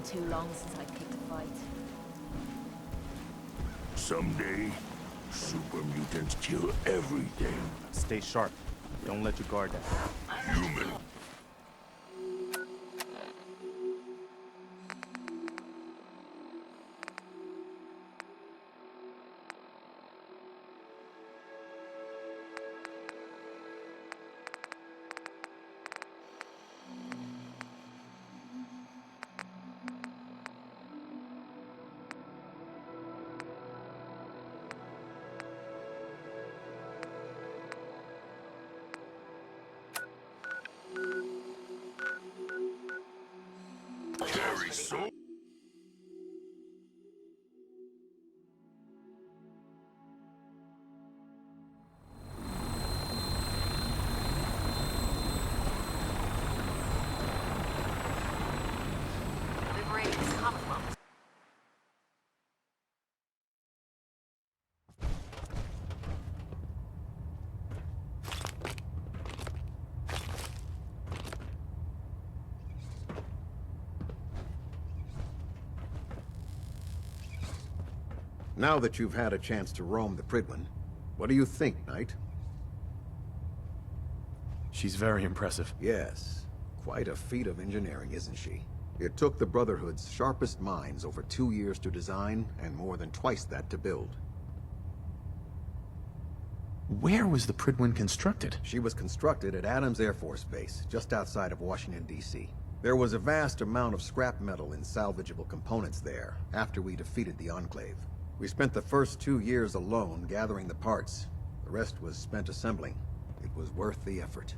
been too long since I picked a fight. Someday, super mutants kill everything. Stay sharp. Don't let your guard down. Human. Carry so. Liberating the Commonwealth. Now that you've had a chance to roam the Prydwen, what do you think, Knight? She's very impressive. Yes, quite a feat of engineering, isn't she? It took the Brotherhood's sharpest minds over 2 years to design, and more than twice that to build. Where was the Prydwen constructed? She was constructed at Adams Air Force Base, just outside of Washington, D.C. There was a vast amount of scrap metal and salvageable components there, after we defeated the Enclave. We spent the first 2 years alone gathering the parts. The rest was spent assembling. It was worth the effort.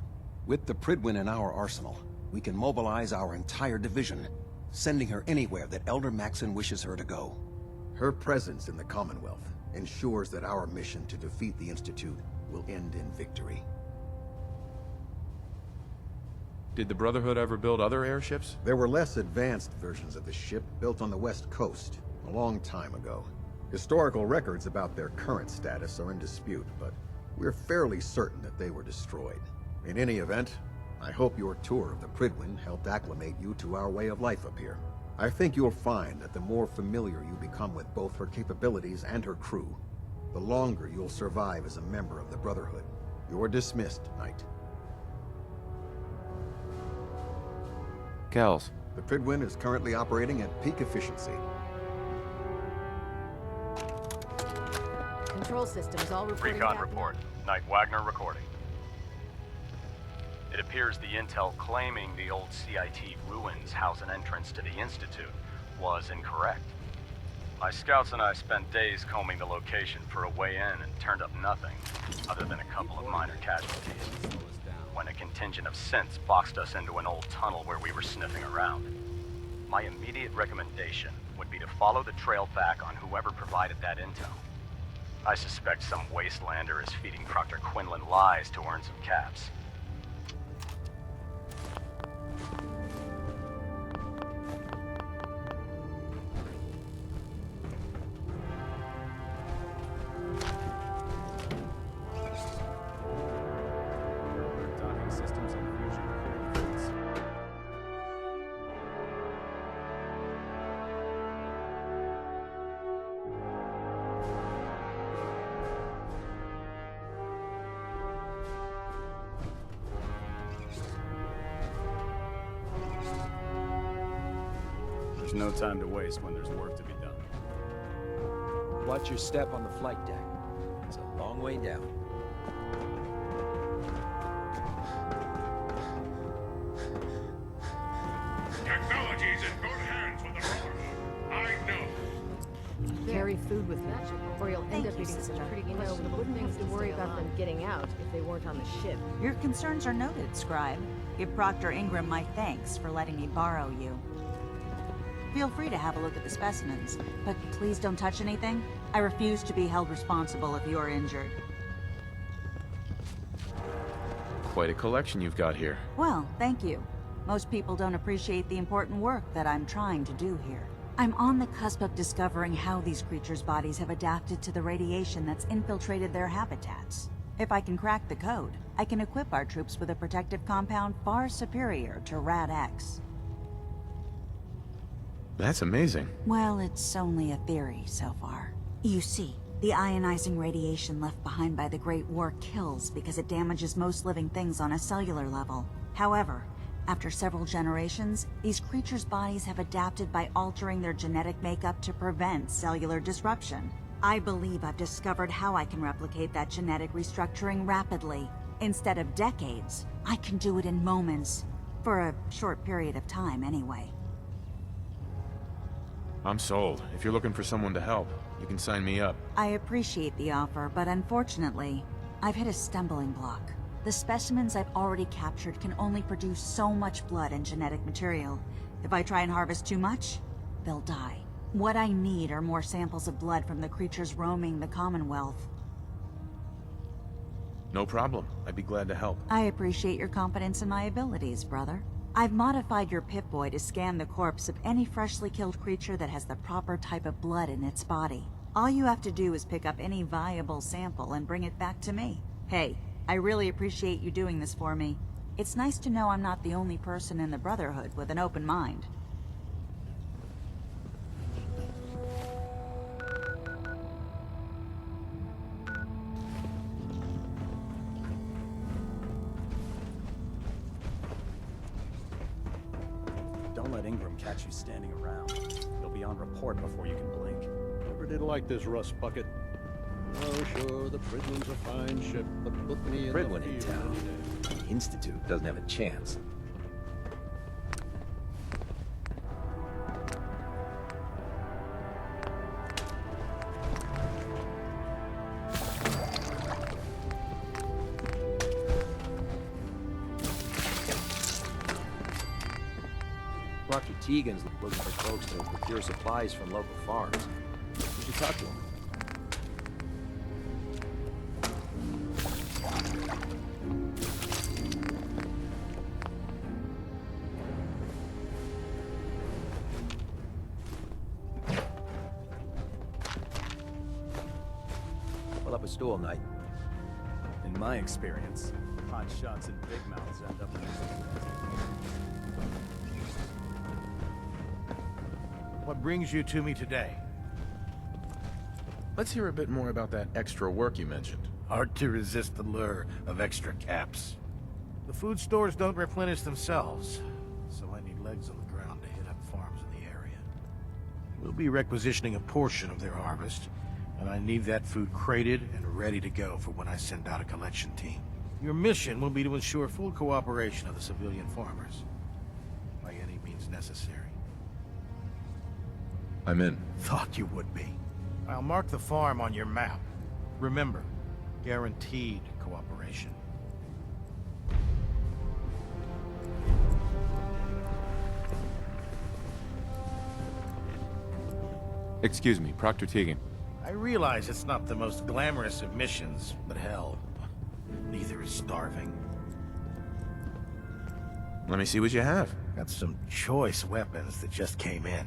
With the Prydwen in our arsenal, we can mobilize our entire division, sending her anywhere that Elder Maxson wishes her to go. Her presence in the Commonwealth ensures that our mission to defeat the Institute will end in victory. Did the Brotherhood ever build other airships? There were less advanced versions of the ship built on the West Coast a long time ago. Historical records about their current status are in dispute, but we're fairly certain that they were destroyed. In any event, I hope your tour of the Prydwen helped acclimate you to our way of life up here. I think you'll find that the more familiar you become with both her capabilities and her crew, the longer you'll survive as a member of the Brotherhood. You're dismissed, Knight. Kells. The Prydwen is currently operating at peak efficiency. Control systems all reporting Recon back. report. Knight Wagner recording. It appears the intel claiming the old CIT ruins house an entrance to the Institute was incorrect. My scouts and I spent days combing the location for a way in and turned up nothing, other than a couple of minor casualties. When a contingent of synths boxed us into an old tunnel where we were sniffing around. My immediate recommendation would be to follow the trail back on whoever provided that intel. I suspect some wastelander is feeding Proctor Quinlan lies to earn some caps. Docking systems and fusion codes. There's no time to waste when there's work to be done. Watch your step on the flight deck. It's a long way down. Technology's in good hands with the Brotherhood. I know. Carry food with you, or you'll end up eating such a pretty close. We wouldn't have to worry about them getting out if they weren't on the ship. Your concerns are noted, Scribe. Give Proctor Ingram my thanks for letting me borrow you. Feel free to have a look at the specimens, but please don't touch anything. I refuse to be held responsible if you're injured. Quite a collection you've got here. Well, thank you. Most people don't appreciate the important work that I'm trying to do here. I'm on the cusp of discovering how these creatures' bodies have adapted to the radiation that's infiltrated their habitats. If I can crack the code, I can equip our troops with a protective compound far superior to Rad-X. That's amazing. Well, it's only a theory so far. You see, the ionizing radiation left behind by the Great War kills because it damages most living things on a cellular level. However, after several generations, these creatures' bodies have adapted by altering their genetic makeup to prevent cellular disruption. I believe I've discovered how I can replicate that genetic restructuring rapidly. Instead of decades, I can do it in moments. For a short period of time, anyway. I'm sold. If you're looking for someone to help, you can sign me up. I appreciate the offer, but unfortunately, I've hit a stumbling block. The specimens I've already captured can only produce so much blood and genetic material. If I try and harvest too much, they'll die. What I need are more samples of blood from the creatures roaming the Commonwealth. No problem. I'd be glad to help. I appreciate your confidence in my abilities, brother. I've modified your Pip-Boy to scan the corpse of any freshly killed creature that has the proper type of blood in its body. All you have to do is pick up any viable sample and bring it back to me. Hey, I really appreciate you doing this for me. It's nice to know I'm not the only person in the Brotherhood with an open mind. Don't let Ingram catch you standing around. You'll be on report before you can blink. Never did like this rust bucket. Oh, sure, the Fridlin's a fine ship, but put me in Fridlin the in field town. today. The Institute doesn't have a chance. Dr. Tegan's looking for folks to procure supplies from local farms. You should talk to him. Pull up a stool, Knight. In my experience, hot shots and big mouths end up What brings you to me today? Let's hear a bit more about that extra work you mentioned. Hard to resist the lure of extra caps. The food stores don't replenish themselves, so I need legs on the ground to hit up farms in the area. We'll be requisitioning a portion of their harvest, and I need that food crated and ready to go for when I send out a collection team. Your mission will be to ensure full cooperation of the civilian farmers, by any means necessary. I'm in. Thought you would be. I'll mark the farm on your map. Remember, guaranteed cooperation. Excuse me, Proctor Tegan. I realize it's not the most glamorous of missions, but hell, neither is starving. Let me see what you have. Got some choice weapons that just came in.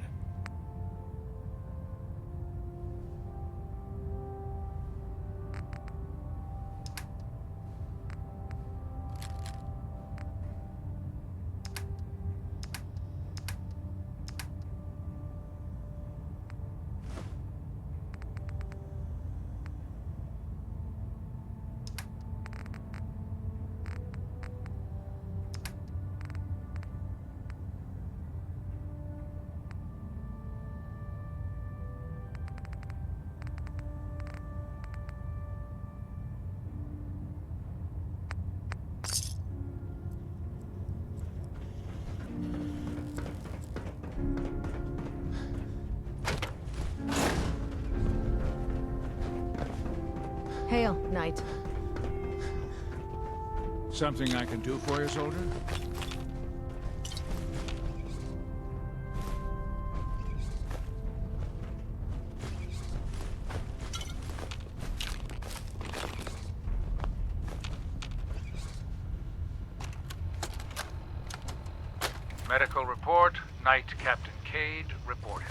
Hail, Knight. Something I can do for you, soldier? Medical report, Knight Captain Cade reporting.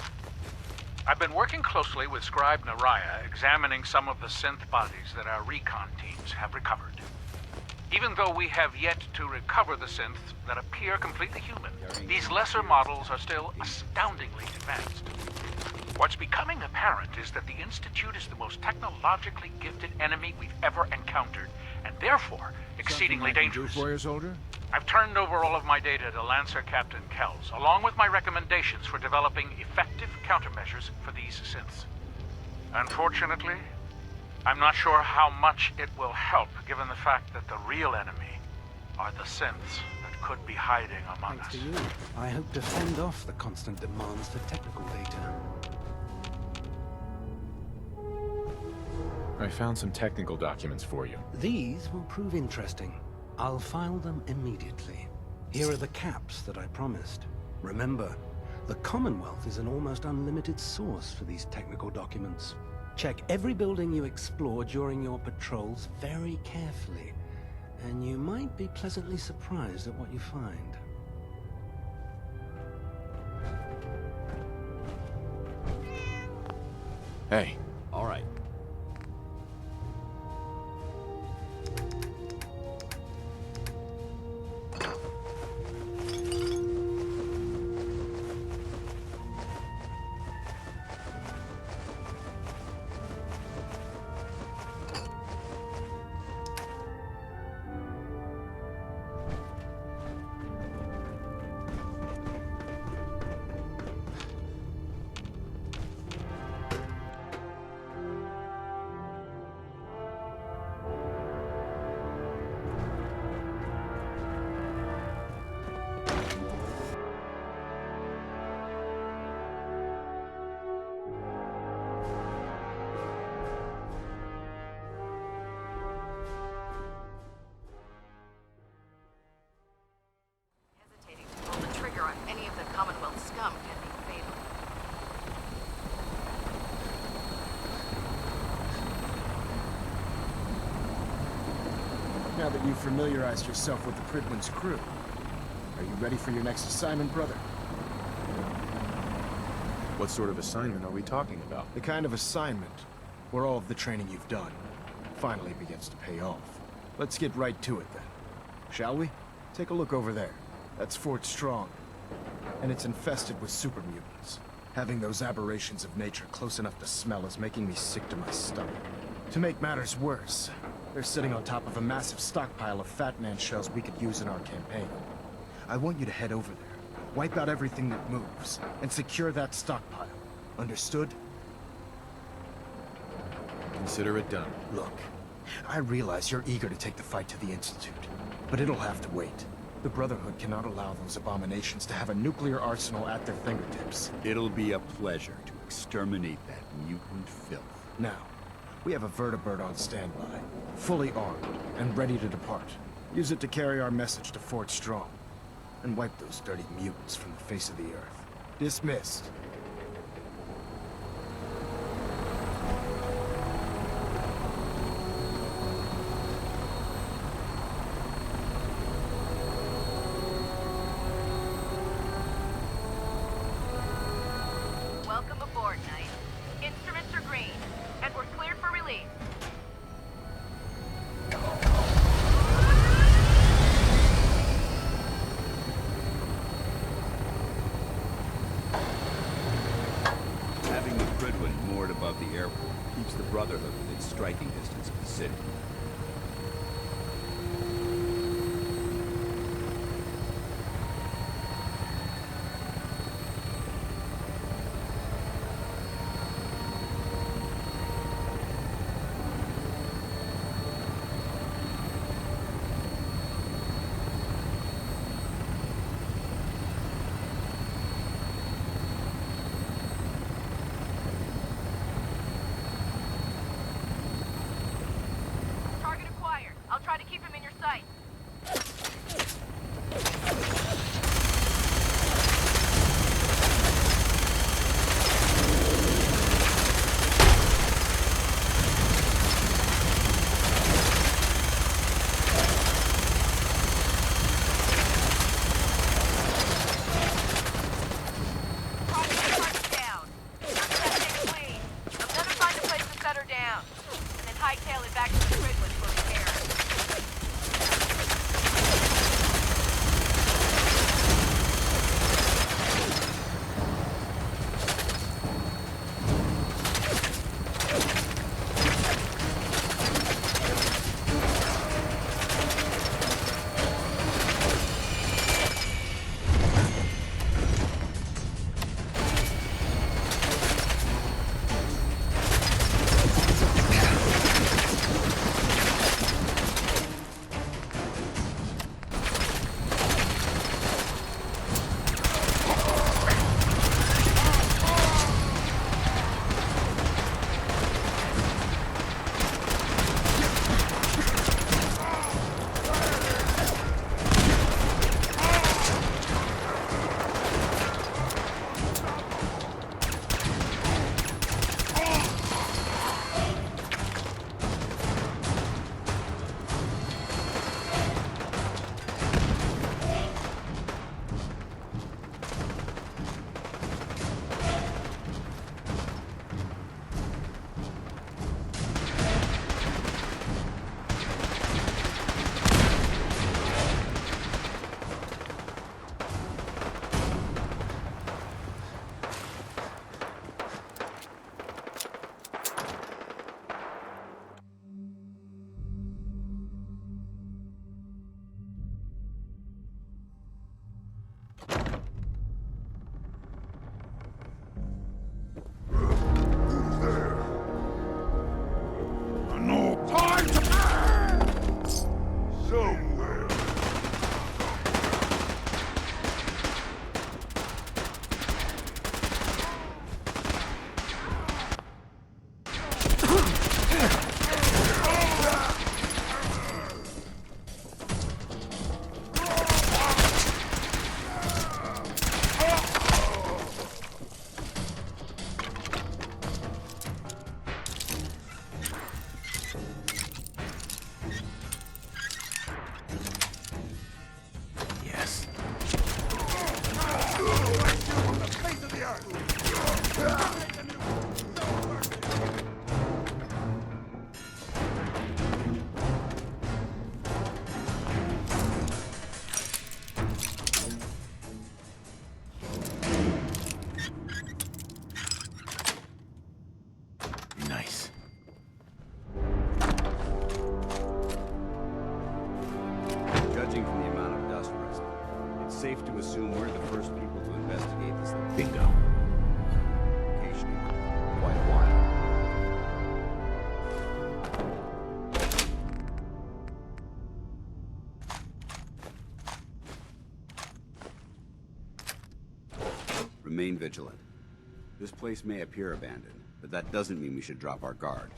I've been working closely with Scribe Naraya, examining some of the synth bodies that our recon teams have recovered. Even though we have yet to recover the synths that appear completely human, these lesser models are still astoundingly advanced. What's becoming apparent is that the Institute is the most technologically gifted enemy we've ever encountered, and therefore exceedingly dangerous. For you, soldier? I've turned over all of my data to Lancer Captain Kells, along with my recommendations for developing effective countermeasures for these synths. Unfortunately, I'm not sure how much it will help, given the fact that the real enemy are the synths that could be hiding among us. Thanks to you, I hope to fend off the constant demands for technical data. I found some technical documents for you. These will prove interesting. I'll file them immediately. Here are the caps that I promised. Remember, the Commonwealth is an almost unlimited source for these technical documents. Check every building you explore during your patrols very carefully, and you might be pleasantly surprised at what you find. Hey. All right. Hesitating to pull the trigger on any of the Commonwealth scum can be fatal. Now that you've familiarized yourself with the Prydwen's crew, are you ready for your next assignment, brother? What sort of assignment are we talking about? The kind of assignment where all of the training you've done finally begins to pay off. Let's get right to it then, shall we? Take a look over there. That's Fort Strong, and it's infested with super mutants. Having those aberrations of nature close enough to smell is making me sick to my stomach. To make matters worse, they're sitting on top of a massive stockpile of Fat Man shells we could use in our campaign. I want you to head over there, wipe out everything that moves, and secure that stockpile. Understood? Consider it done. Look, I realize you're eager to take the fight to the Institute, but it'll have to wait. The Brotherhood cannot allow those abominations to have a nuclear arsenal at their fingertips. It'll be a pleasure to exterminate that mutant filth. Now, we have a vertibird on standby, fully armed, and ready to depart. Use it to carry our message to Fort Strong, and wipe those dirty mutants from the face of the earth. Dismissed. Welcome aboard, Knight. Instruments are green, and we're cleared for release. Having the Prydwen moored above the airport keeps the Brotherhood within striking distance of the city. assume we're the first people to investigate this Bingo. location in quite a while. Remain vigilant. This place may appear abandoned, but that doesn't mean we should drop our guard.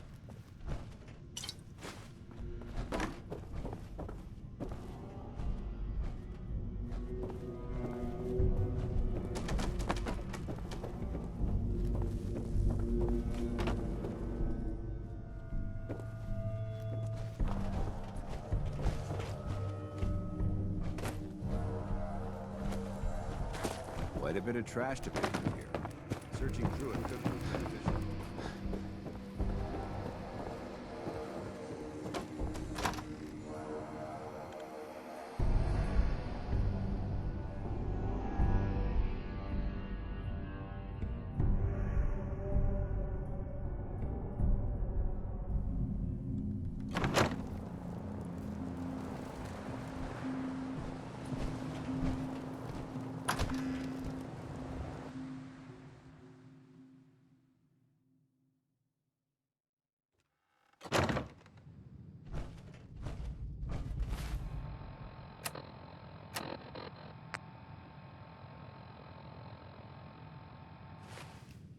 Quite a bit of trash to pick through here. Searching through it could prove beneficial.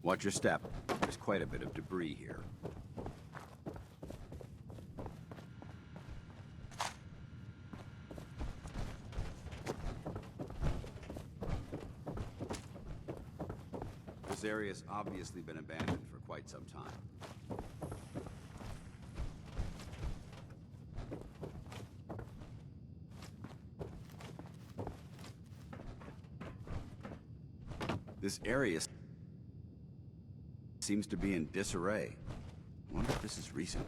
Watch your step. There's quite a bit of debris here. This area's obviously been abandoned for quite some time. This area seems to be in disarray. I wonder if this is recent.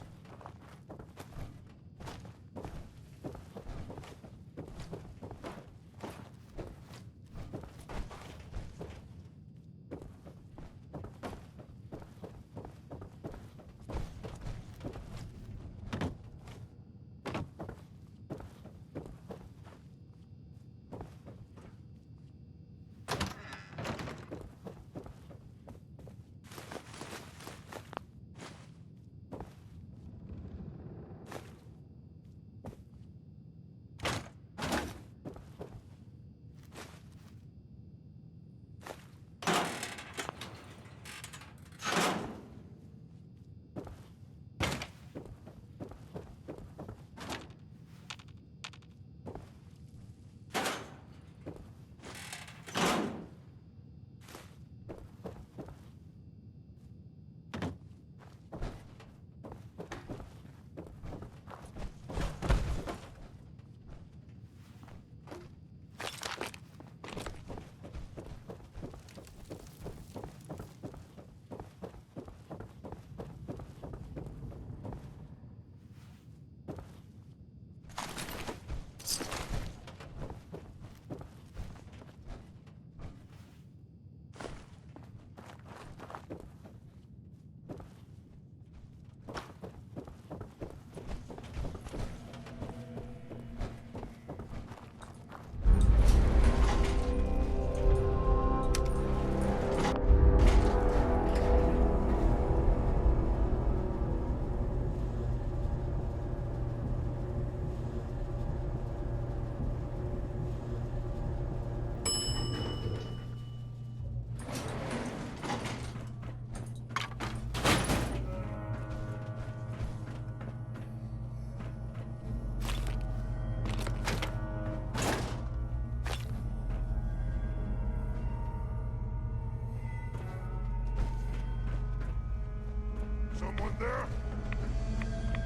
Someone there?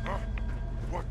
Huh? What?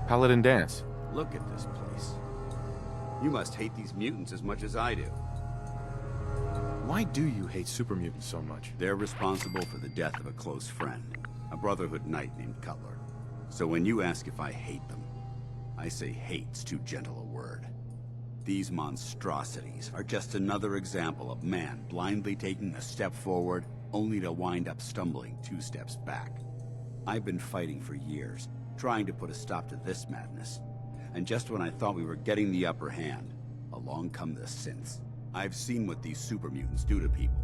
Paladin Dance. Look at this place. You must hate these mutants as much as I do. Why do you hate super mutants so much? They're responsible for the death of a close friend, a Brotherhood knight named Cutler. So when you ask if I hate them, I say hate's too gentle a word. These monstrosities are just another example of man blindly taking a step forward, only to wind up stumbling 2 steps back. I've been fighting for years, trying to put a stop to this madness. And just when I thought we were getting the upper hand, along come the synths. I've seen what these super mutants do to people.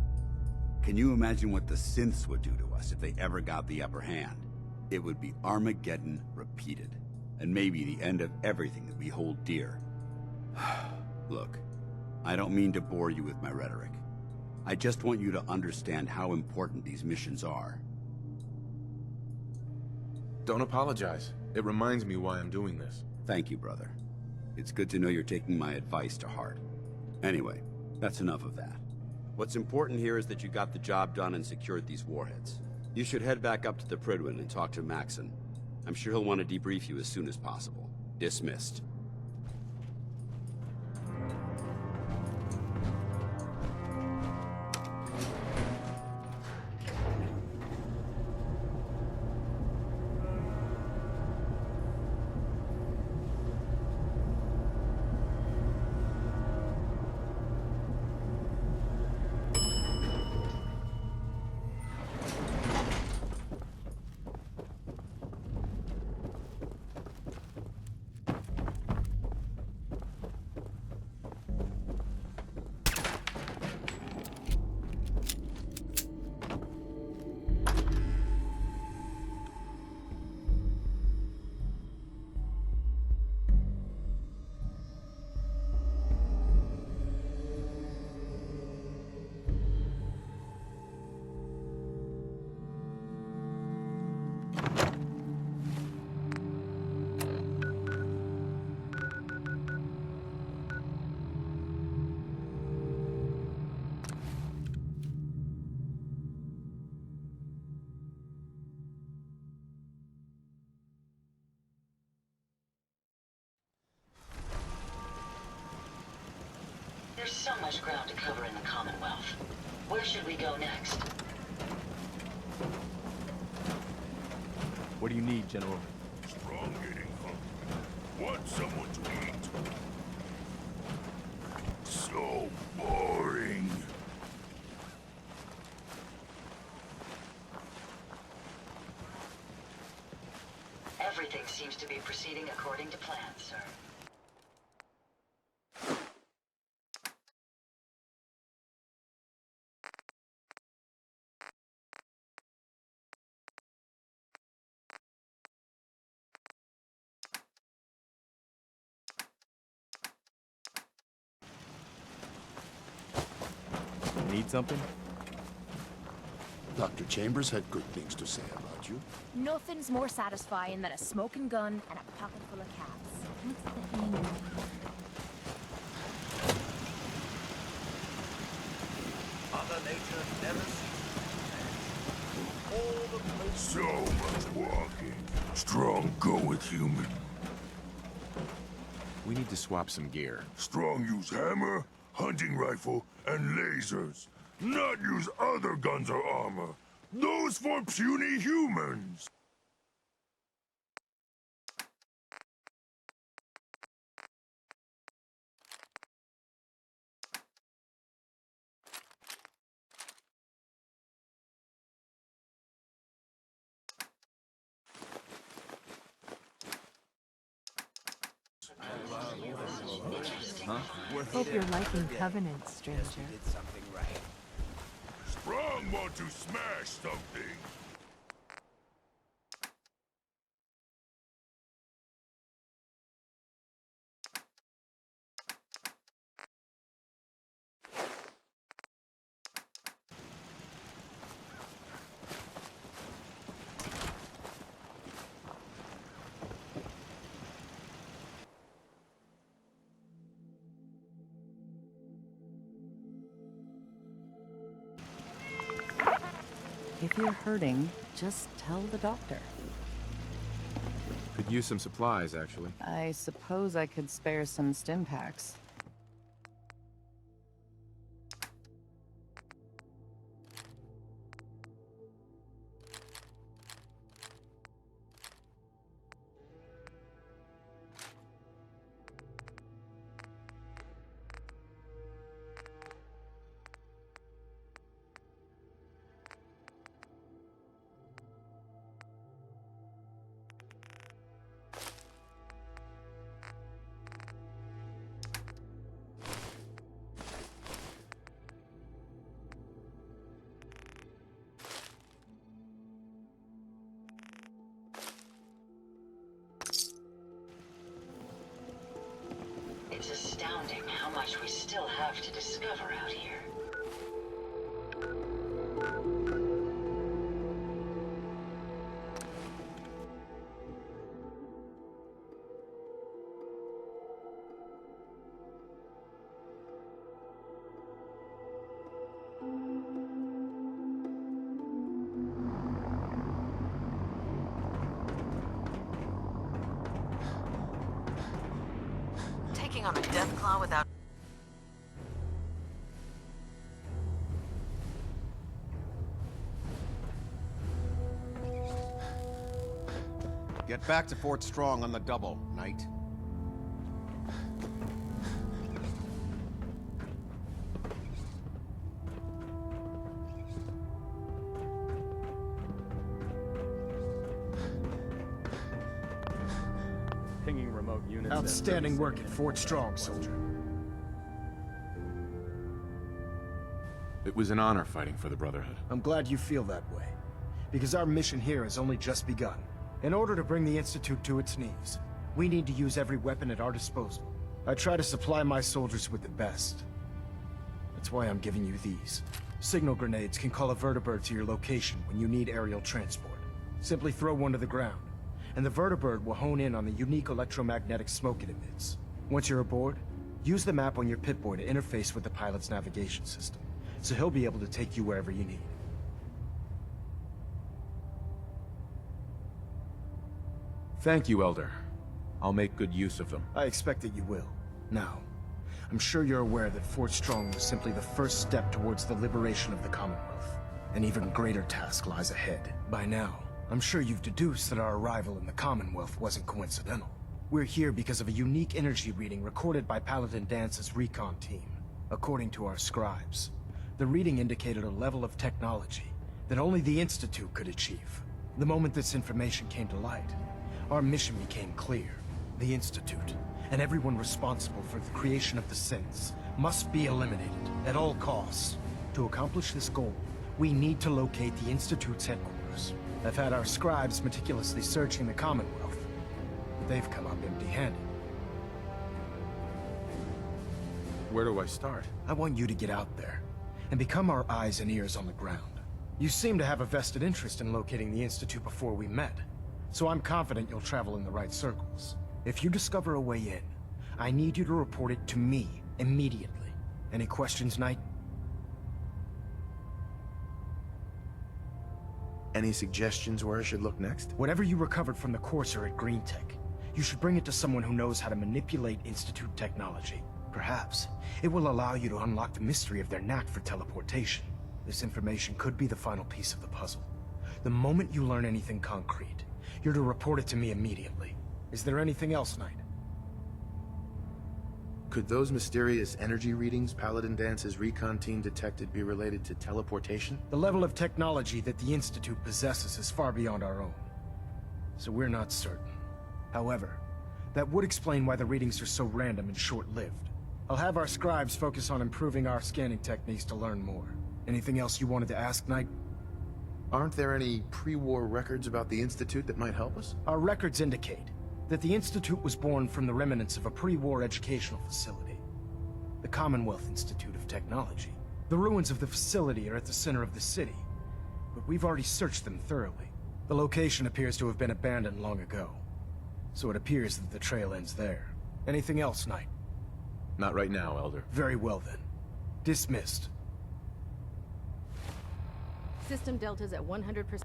Can you imagine what the synths would do to us if they ever got the upper hand? It would be Armageddon repeated, and maybe the end of everything that we hold dear. Look, I don't mean to bore you with my rhetoric. I just want you to understand how important these missions are. Don't apologize. It reminds me why I'm doing this. Thank you, brother. It's good to know you're taking my advice to heart. Anyway, that's enough of that. What's important here is that you got the job done and secured these warheads. You should head back up to the Prydwen and talk to Maxson. I'm sure he'll want to debrief you as soon as possible. Dismissed. There's so much ground to cover in the Commonwealth. Where should we go next? What do you need, General? Strong getting hungry. Want someone to eat. So boring. Everything seems to be proceeding according to plan, sir. Need something? Dr. Chambers had good things to say about you. Nothing's more satisfying than a smoking gun and a pocket full of cats. What's the thing? Mother Nature never ceases. All the places. So much walking. Strong go with human. We need to swap some gear. Strong use hammer, hunting rifle, and lasers. Not use other guns or armor. Those for puny humans. Huh? Hope you're liking Covenant, stranger. Strong want to smash something. If you're hurting, just tell the doctor. Could use some supplies, actually. I suppose I could spare some stim packs. It's astounding how much we still have to discover out here. Taking on a Deathclaw without... Get back to Fort Strong on the double, Knight. Pinging remote units. Outstanding work at Fort Strong, soldier. It was an honor fighting for the Brotherhood. I'm glad you feel that way, because our mission here has only just begun. In order to bring the Institute to its knees, we need to use every weapon at our disposal. I try to supply my soldiers with the best. That's why I'm giving you these. Signal grenades can call a vertibird to your location when you need aerial transport. Simply throw one to the ground, and the vertibird will hone in on the unique electromagnetic smoke it emits. Once you're aboard, use the map on your Pip-Boy to interface with the pilot's navigation system, so he'll be able to take you wherever you need. Thank you, Elder. I'll make good use of them. I expect that you will. Now, I'm sure you're aware that Fort Strong was simply the first step towards the liberation of the Commonwealth. An even greater task lies ahead. By now, I'm sure you've deduced that our arrival in the Commonwealth wasn't coincidental. We're here because of a unique energy reading recorded by Paladin Dance's recon team. According to our scribes, the reading indicated a level of technology that only the Institute could achieve. The moment this information came to light, our mission became clear. The Institute, and everyone responsible for the creation of the synths, must be eliminated at all costs. To accomplish this goal, we need to locate the Institute's headquarters. I've had our scribes meticulously searching the Commonwealth, but they've come up empty-handed. Where do I start? I want you to get out there and become our eyes and ears on the ground. You seem to have a vested interest in locating the Institute before we met, so I'm confident you'll travel in the right circles. If you discover a way in, I need you to report it to me immediately. Any questions, Knight? Any suggestions where I should look next? Whatever you recovered from the Courser at Green Tech, you should bring it to someone who knows how to manipulate Institute technology. Perhaps it will allow you to unlock the mystery of their knack for teleportation. This information could be the final piece of the puzzle. The moment you learn anything concrete, you're to report it to me immediately. Is there anything else, Knight? Could those mysterious energy readings Paladin Dance's recon team detected be related to teleportation? The level of technology that the Institute possesses is far beyond our own, so we're not certain. However, that would explain why the readings are so random and short-lived. I'll have our scribes focus on improving our scanning techniques to learn more. Anything else you wanted to ask, Knight? Aren't there any pre-war records about the Institute that might help us? Our records indicate that the Institute was born from the remnants of a pre-war educational facility, the Commonwealth Institute of Technology. The ruins of the facility are at the center of the city, but we've already searched them thoroughly. The location appears to have been abandoned long ago, so it appears that the trail ends there. Anything else, Knight? Not right now, Elder. Very well then. Dismissed. System Delta's at 100%.